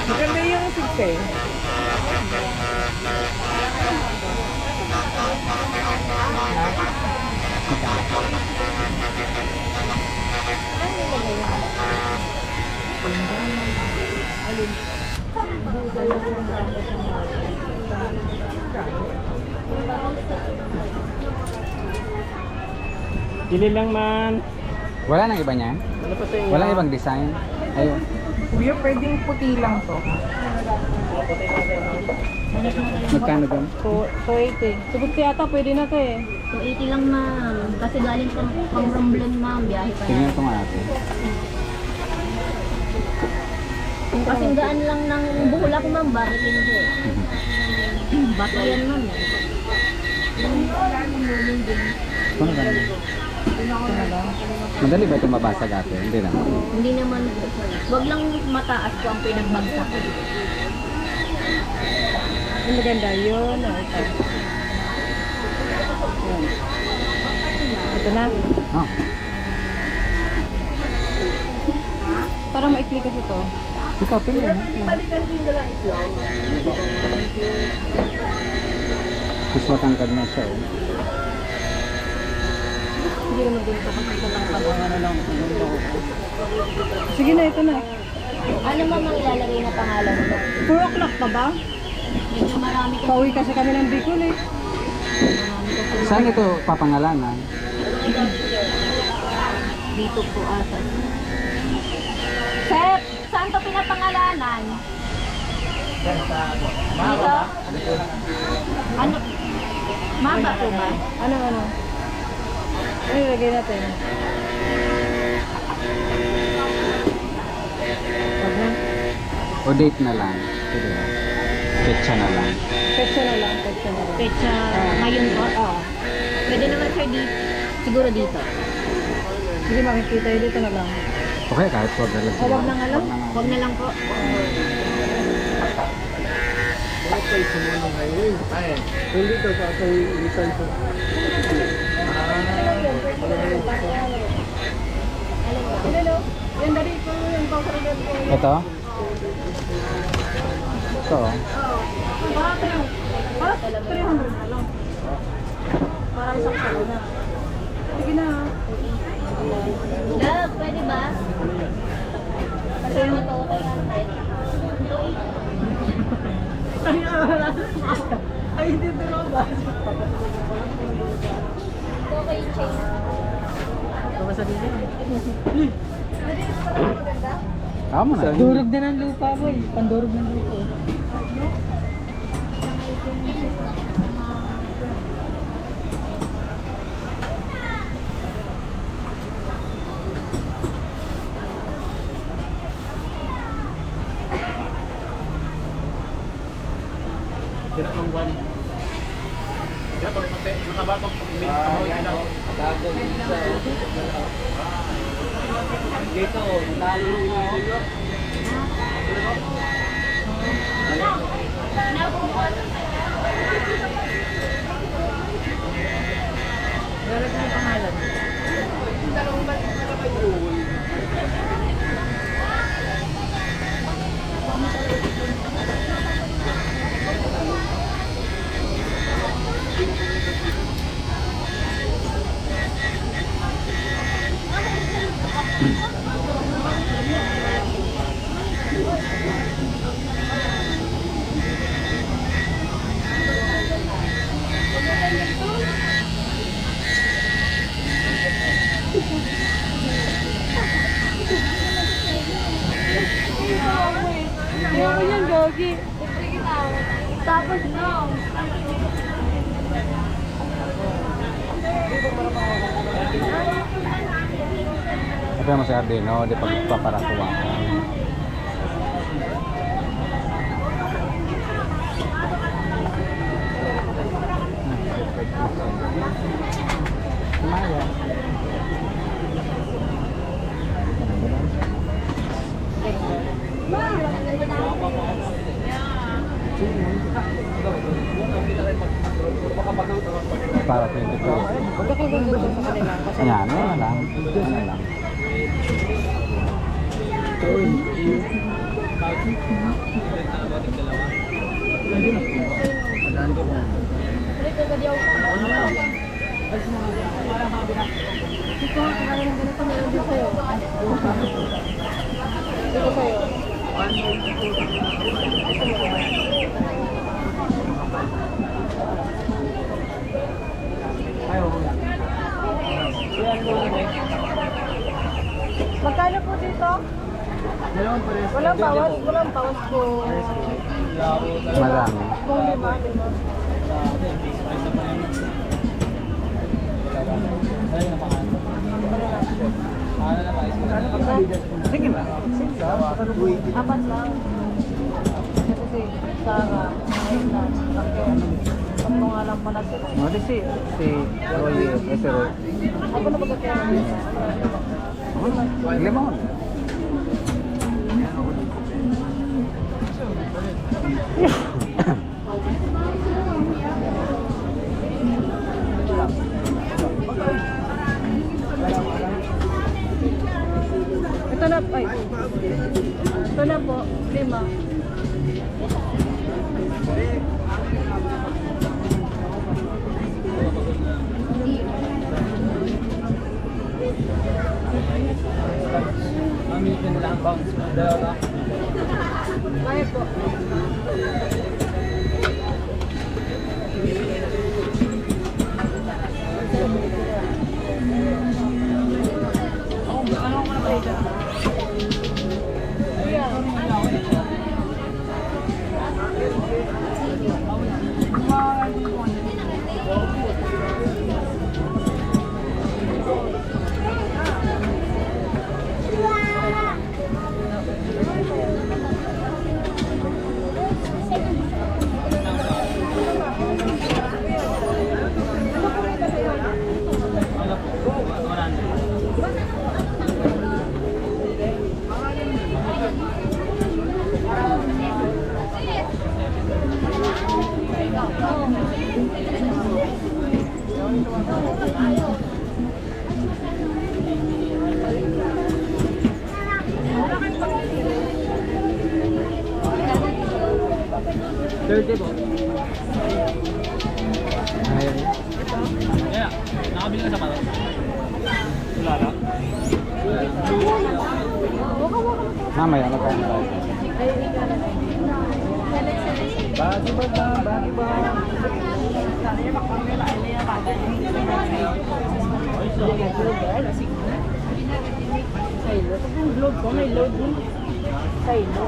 Maganda yung sigse. Pili lang man. Wala nang iba niyan? Ano pa sa inyo? Walang ibang design? Ayun. Kuya, pwedeng puti lang to. Magkano ba? 280. Sagot ko yata, pwede na to eh. 280 lang ma'am. Kasi galing pang Romblon ma'am. Biyahe pa Tingnan yan. ko nga natin. Kasing gaan lang ng buhol ako ma'am. Bakit hindi? Bato yan ma'am. Ano ba? Madali ba ito mabasag ate? Hindi naman. Hindi naman po. Wag lang mataas po ang pinagbagsak. Ang maganda yun. Ito. Ito na. Oh. Parang maikli kasi to. Ikaw, pili na. Mas matangkad na siya. Oh. Hindi naman din ito kasi ito lang pala. Sige na, ito na. Ano ma'am ang ilalagay na pangalan mo? 4 o'clock pa ba? Medyo marami kasi. Pauwi kasi kami ng Bicol eh. Marami kasi. Saan ito papangalanan? Dito po ata. Sep, saan to pinapangalanan? Dito? Ano? Maba po ba? Ano? Ano ilagay natin? Wag na. O date na lang? Pwede ba? Petsa na lang. Petsa na lang. Pecha ngayon po? Oo. Pwede naman sir dito. Siguro dito. Hindi makikita yun. Dito na lang. Okay, kahit wag na lang. O, wag na nga lang. Huwag na lang po. Yan dari ko yung pangkaragad ko. Ito? Ito. Para 300 na lang. Para isang salo na. Sige na. Love, pwede ba? Kasi mo to, 300. Ay, hindi na ba? Okay, change. Tama na. Durog na ng lupa mo eh. Pandurog ng lupa. Dito, nalulong na ako. Meron yung pangalan. Ayoko yan, Gogi. Tapos no. Sabi mo si Ardeno, di pagpaparakuha ka. Maya. Para 22. Magkakaganda siya sa kanila. Ayan, ano lang. Ano lang. Ulit agad yaw ko. Ito, kaya ng ganito meron din sa'yo. Ito sa'yo. Magkano po dito? Walang bawas po. Marami. Kung lima, lima. Sige ba? Apat lang. Kasi Sarah, Aylan, Raquel. Tatlo nga lang pala sila. Ano si Roy, si Roy. Ako na magkakaya niya. Limon. Ito na, ay. Ito na po, lima. Kaya po. Ayun. Nakabili na sa pala. Wala na. Mamaya, magkano tayo? Bagi ba? Bagi ba? Yung globe ko, may load din. Sa'yo.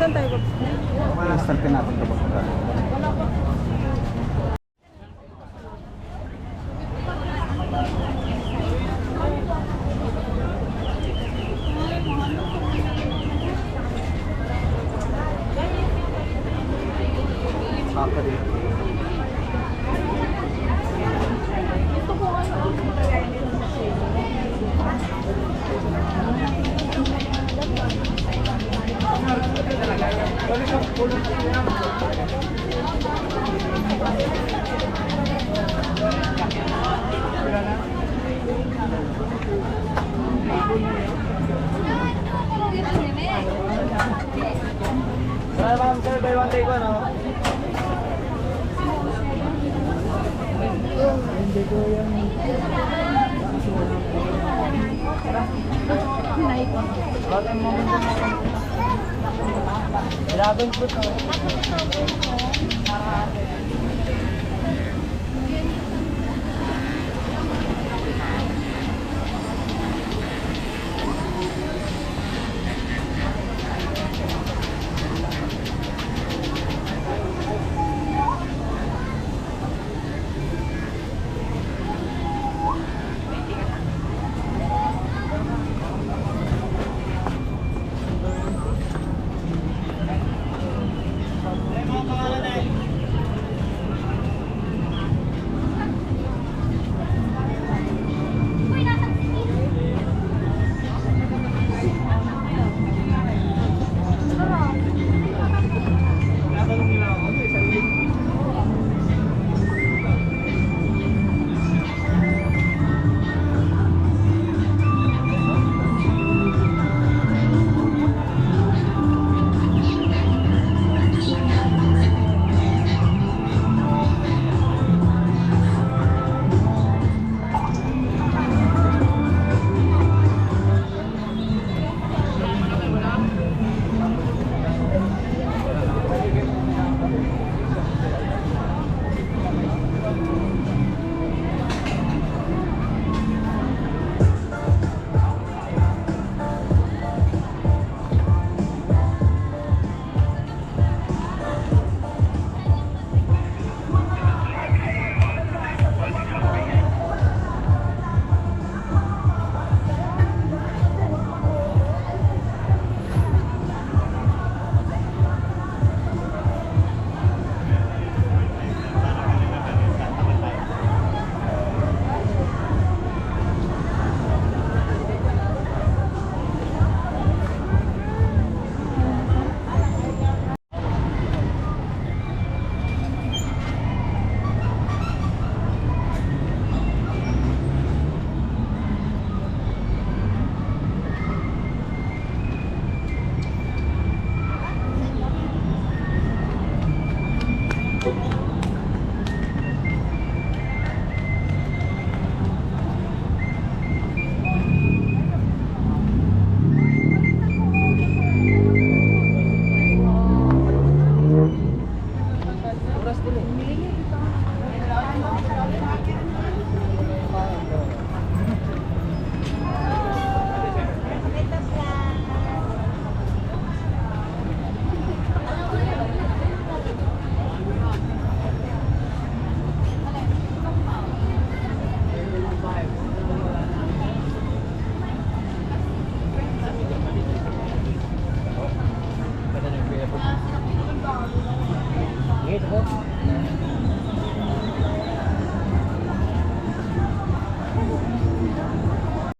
Saan tayo? I-start natin ito baka. Saka dito. Sir, ma'am, sir, buy one take one, oh. Dragon fruit, oh.